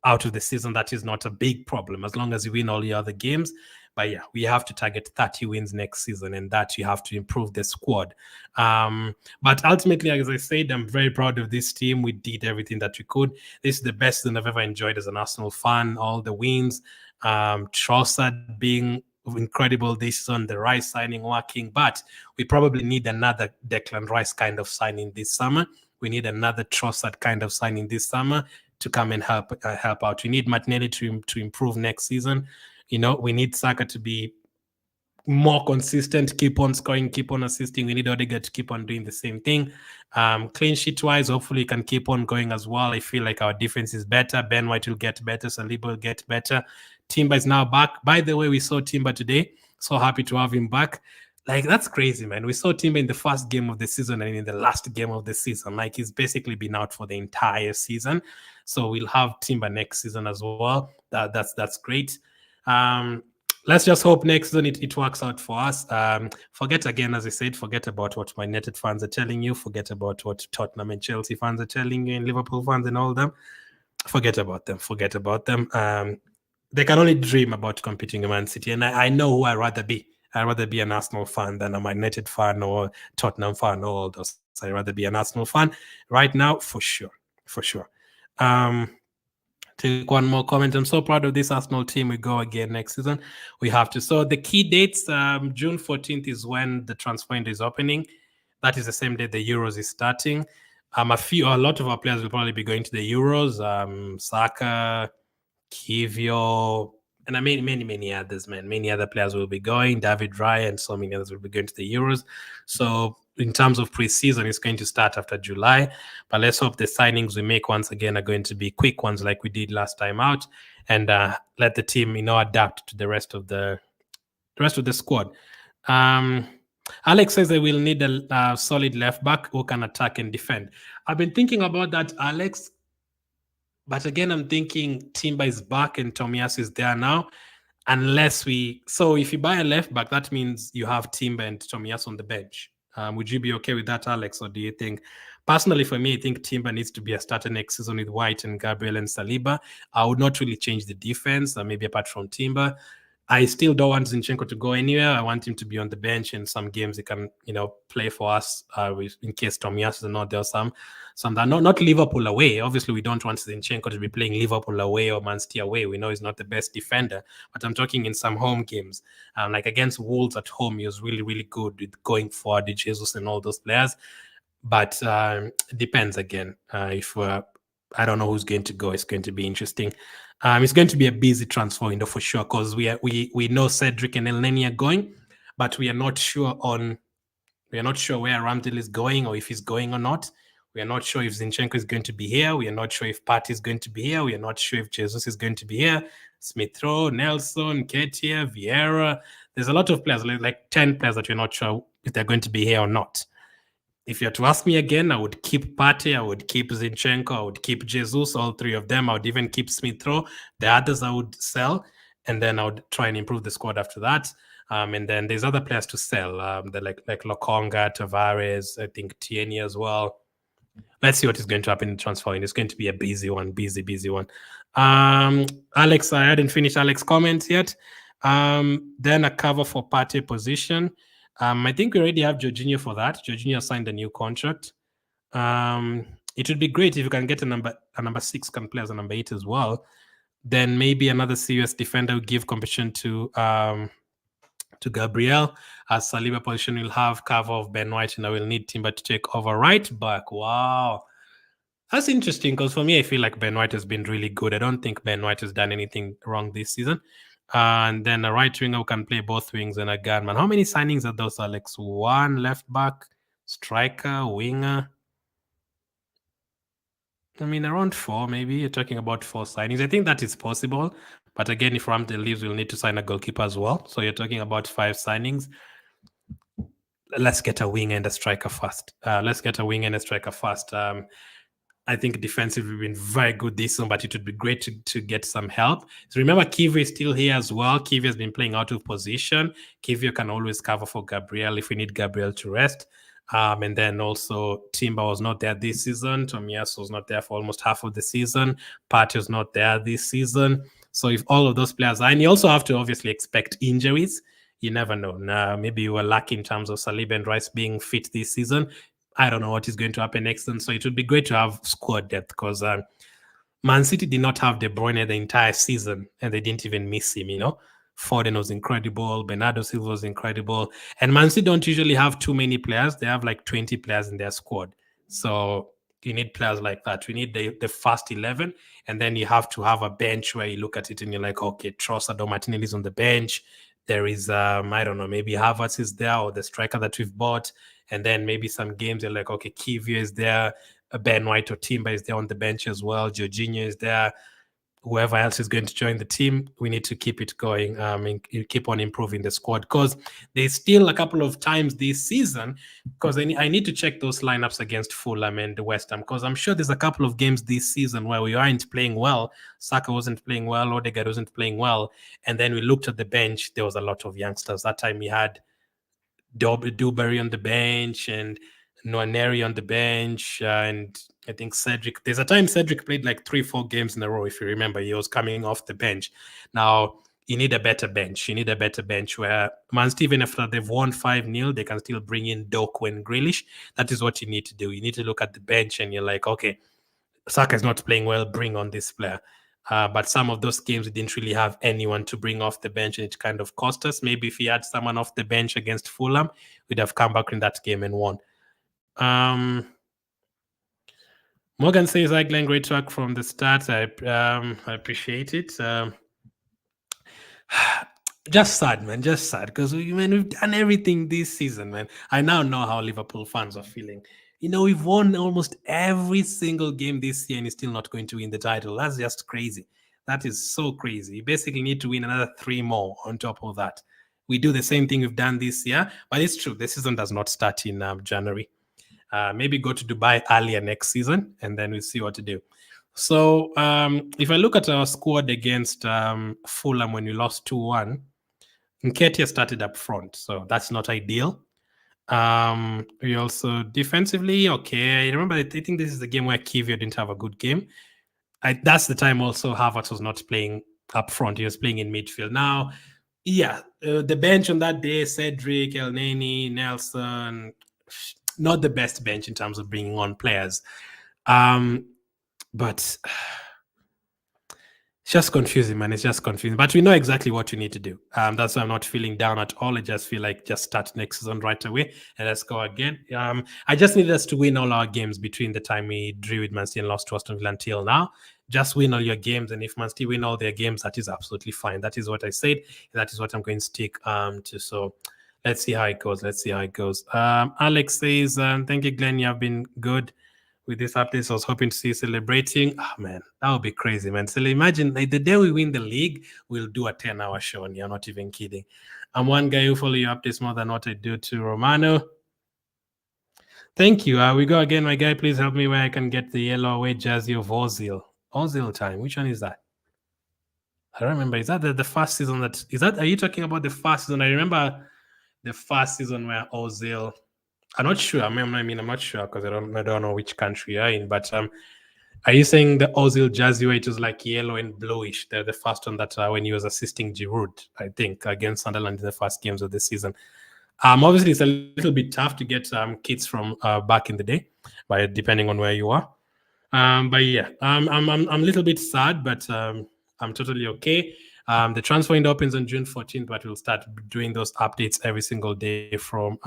out of the season. That is not a big problem as long as you win all your other games. But yeah, we have to target 30 wins next season, and that you have to improve the squad. But ultimately, as I said, I'm very proud of this team. We did everything that we could. This is the best thing I've ever enjoyed as an Arsenal fan. All the wins, Trossard being incredible this season, the Rice signing working, but we probably need another Declan Rice kind of signing this summer. We need another Trossard kind of signing this summer to come and help out. We need Martinelli to improve next season. We need Saka to be more consistent, keep on scoring, keep on assisting. We need Odegaard to keep on doing the same thing. Clean sheet wise, hopefully can keep on going as well. I feel like our defense is better. Ben White will get better. Saliba will get better. Timber is now back. By the way, we saw Timber today. So happy to have him back. Like, that's crazy, man. We saw Timber in the first game of the season and in the last game of the season. Like, he's basically been out for the entire season. So we'll have Timber next season as well. That's great. Um, let's just hope next season it works out for us. Forget again, as I said, forget about what my United fans are telling you. Forget about what Tottenham and Chelsea fans are telling you, and Liverpool fans and all them. Forget about them. Forget about them. They can only dream about competing in Man City, and I know who I'd rather be. I'd rather be an Arsenal fan than a Man United fan or Tottenham fan or all those. I'd rather be an Arsenal fan right now, for sure. For sure. Take one more comment. I'm so proud of this Arsenal team. We go again next season. We have to. So the key dates, June 14th is when the transfer window is opening. That is the same day the Euros is starting. A lot of our players will probably be going to the Euros. Saka, Kivio, and many others, man. Many other players will be going. David Raya and so many others will be going to the Euros. So in terms of preseason, it's going to start after July. But let's hope the signings we make once again are going to be quick ones like we did last time out, and let the team, adapt to the rest of the squad. Alex says they will need a solid left back who can attack and defend. I've been thinking about that, Alex. But again, I'm thinking Timber is back and Tomiyasu is there now. So if you buy a left back, that means you have Timber and Tomiyasu on the bench. Would you be okay with that, Alex? Or do you think, personally for me, I think Timber needs to be a starter next season with White and Gabriel and Saliba. I would not really change the defense, maybe apart from Timber. I still don't want Zinchenko to go anywhere. I want him to be on the bench in some games. He can, play for us in case Tomiyasu is not there. Some that not Liverpool away. Obviously, we don't want Zinchenko to be playing Liverpool away or Man City away. We know he's not the best defender, but I'm talking in some home games. Like against Wolves at home, he was really, really good with going forward, Jesus and all those players. But it depends again. If I don't know who's going to go, it's going to be interesting. It's going to be a busy transfer window for sure, because we know Cedric and Elneny are going, but we are not sure where Ramsdale is going or if he's going or not. We are not sure if Zinchenko is going to be here. We are not sure if Partey is going to be here. We are not sure if Jesus is going to be here. Smith Rowe, Nelson, Ketia, Vieira. There's a lot of players, like 10 players that we're not sure if they're going to be here or not. If you had to ask me again, I would keep Partey, I would keep Zinchenko, I would keep Jesus, all three of them. I would even keep Smith Rowe. The others I would sell, and then I would try and improve the squad after that. And then there's other players to sell, like Lokonga, Tavares, I think Tierney as well. Let's see what is going to happen in the transfer. It's going to be a busy one. Alex, I hadn't finished Alex's comments yet. Then a cover for Partey position. I think we already have Jorginho for that. Jorginho signed a new contract. It would be great if you can get a number 6 can play as a number 8 as well. Then maybe another serious defender will give competition to Gabriel. As Saliba position will have cover of Ben White, and I will need Timber to take over right back. Wow. That's interesting, because for me, I feel like Ben White has been really good. I don't think Ben White has done anything wrong this season. And then a right winger who can play both wings and a gunman. How many signings are those, Alex? 1 left back, striker, winger. I mean, around 4, maybe. You're talking about 4 signings. I think that is possible. But again, if Ramsdale leaves, we'll need to sign a goalkeeper as well. So you're talking about 5 signings. Let's get a winger and a striker first. I think defensively we've been very good this season, but it would be great to get some help. So remember, Kivio is still here as well. Kivio has been playing out of position. Kivio can always cover for Gabriel if we need Gabriel to rest. And then also Timber was not there this season. Tomiyasu was not there for almost half of the season. Partey was not there this season. So if all of those players are, and you also have to obviously expect injuries. You never know. Maybe you were lucky in terms of Saliba and Rice being fit this season. I don't know what is going to happen next season. So it would be great to have squad depth, because Man City did not have De Bruyne the entire season, and they didn't even miss him, Foden was incredible. Bernardo Silva was incredible. And Man City don't usually have too many players. They have like 20 players in their squad. So you need players like that. We need the first 11. And then you have to have a bench where you look at it and you're like, okay, Trossard or Martinelli is on the bench. There is, I don't know, maybe Havertz is there, or the striker that we've bought. And then maybe some games you're like, okay, Kivio is there. Ben White or Timber is there on the bench as well. Jorginho is there. whoever else is going to join the team, we need to keep it going, and keep on improving the squad, because there's still a couple of times this season, because I need to check those lineups against Fulham and the West Ham, because I'm sure there's a couple of games this season where we aren't playing well. Saka wasn't playing well, Odegaard wasn't playing well, and then we looked at the bench, there was a lot of youngsters. That time we had Dewberry on the bench and Nwaneri on the bench, and I think Cedric. There's a time Cedric played like 3-4 games in a row. If you remember, he was coming off the bench. Now you need a better bench. You need a better bench where Man City, even after they've won 5-0, they can still bring in Doku and Grealish. That is what you need to do. You need to look at the bench and you're like, okay, Saka is not playing well, bring on this player. But some of those games, we didn't really have anyone to bring off the bench, and it kind of cost us. Maybe if he had someone off the bench against Fulham, we'd have come back in that game and won. Morgan says, "Hi, Glenn, great track from the start. I appreciate it. Just sad, man. Just sad because we've done everything this season, man. I now know how Liverpool fans are feeling. We've won almost every single game this year and you're still not going to win the title. That's just crazy. That is so crazy. You basically need to win another 3 more on top of that. We do the same thing we've done this year, but it's true. The season does not start in January. Maybe go to Dubai earlier next season and then we'll see what to do. So if I look at our squad against Fulham when we lost 2-1, Nketiah started up front, so that's not ideal. We also defensively, okay. I remember, I think this is the game where Kivio didn't have a good game. That's the time also Havertz was not playing up front. He was playing in midfield. Now, yeah, the bench on that day, Cedric, Elneny, Nelson, not the best bench in terms of bringing on players. But it's just confusing, man. It's just confusing. But we know exactly what you need to do. That's why I'm not feeling down at all. I just feel like just start next season right away and let's go again. I just need us to win all our games between the time we drew with Man City and lost to Aston Villa until now. Just win all your games. And if Man City win all their games, that is absolutely fine. That is what I said. That is what I'm going to stick to. So let's see how it goes. Let's see how it goes. Alex says, thank you, Glenn. You have been good with this update. I was hoping to see you celebrating. Oh, man, that would be crazy, man. So imagine like, the day we win the league, we'll do a 10-hour show, and you're not even kidding. I'm one guy who follow your updates more than what I do to Romano. Thank you. We go again, my guy. Please help me where I can get the yellow away jersey of Ozil. Ozil time. Which one is that? I don't remember. Is that the first season are you talking about the first season? I remember the first season where Ozil, I'm not sure. I'm not sure because I don't know which country you're in. But are you saying the Ozil jersey where it was like yellow and bluish? The first one that when he was assisting Giroud, I think, against Sunderland in the first games of the season. Obviously, it's a little bit tough to get kits from back in the day, but depending on where you are. But yeah, I'm a little bit sad, but I'm totally okay. The transfer window opens on June 14th, but we'll start doing those updates every single day from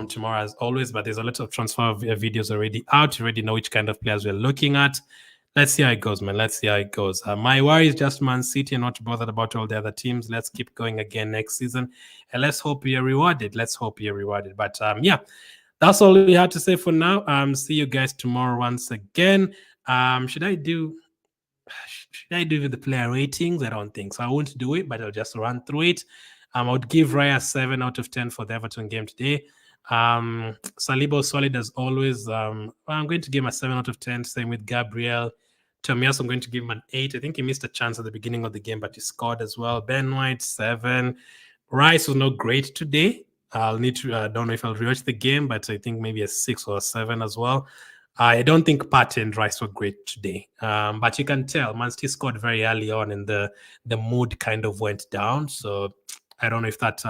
tomorrow as always. But there's a lot of transfer videos already out. You already know which kind of players we're looking at. Let's see how it goes, man. Let's see how it goes. My worry is just Man City. I'm not bothered about all the other teams. Let's keep going again next season. And let's hope we are rewarded. But yeah, that's all we had to say for now. See you guys tomorrow once again. Should I do the player ratings? I don't think so. I won't do it, but I'll just run through it. I would give Raya 7 out of 10 for the Everton game today. Saliba solid as always. I'm going to give him a 7 out of 10. Same with Gabriel. Tomiyasu, I'm going to give him an 8. I think he missed a chance at the beginning of the game, but he scored as well. Ben White, 7. Rice was not great today. I'll need to, don't know if I'll rewatch the game, but I think maybe a 6 or a 7 as well. I don't think Partey and Rice were great today. But you can tell Man City scored very early on and the mood kind of went down. So I don't know if that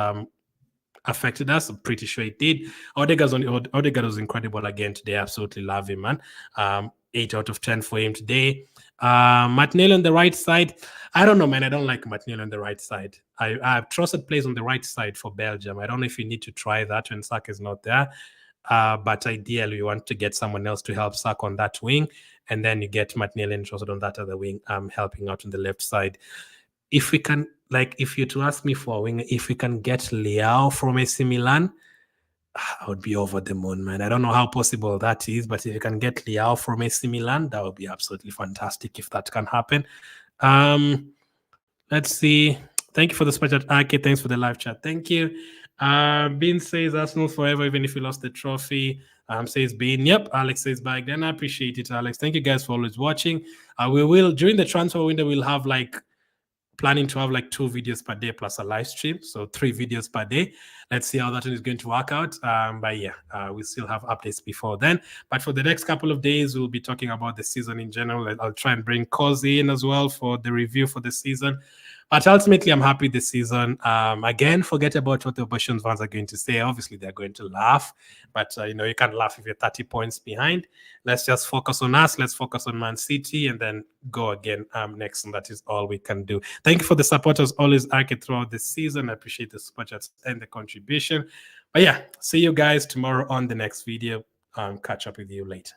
affected us. I'm pretty sure it did. Odegaard was incredible again today. I absolutely love him, man. 8 out of 10 for him today. Martinelli on the right side. I don't know, man. I don't like Martinelli on the right side. I've trusted plays on the right side for Belgium. I don't know if you need to try that when Saka is not there. But ideally, we want to get someone else to help Saka on that wing. And then you get Martinelli interested on that other wing, helping out on the left side. If we can, if you to ask me for a wing, if we can get Leao from AC Milan, I would be over the moon, man. I don't know how possible that is, but if you can get Liao from AC Milan, that would be absolutely fantastic if that can happen. Let's see. Thank you for the super chat, Ake. Thanks for the live chat. Thank you. Bean says Arsenal forever, even if we lost the trophy. Says Bean. Yep. Alex says back then. I appreciate it, Alex. Thank you guys for always watching. We will during the transfer window. We'll have planning to have 2 videos per day plus a live stream, so 3 videos per day. Let's see how that is going to work out. But yeah, we still have updates before then. But for the next couple of days, we'll be talking about the season in general. I'll try and bring Cozy in as well for the review for the season. But ultimately, I'm happy this season. Again, forget about what the opposition fans are going to say. Obviously, they're going to laugh, but you can't laugh if you're 30 points behind. Let's just focus on us. Let's focus on Man City and then go again next, and that is all we can do. Thank you for the support as always, Arcade, throughout this season. I appreciate the super chats and the contribution. But yeah, see you guys tomorrow on the next video. Catch up with you later.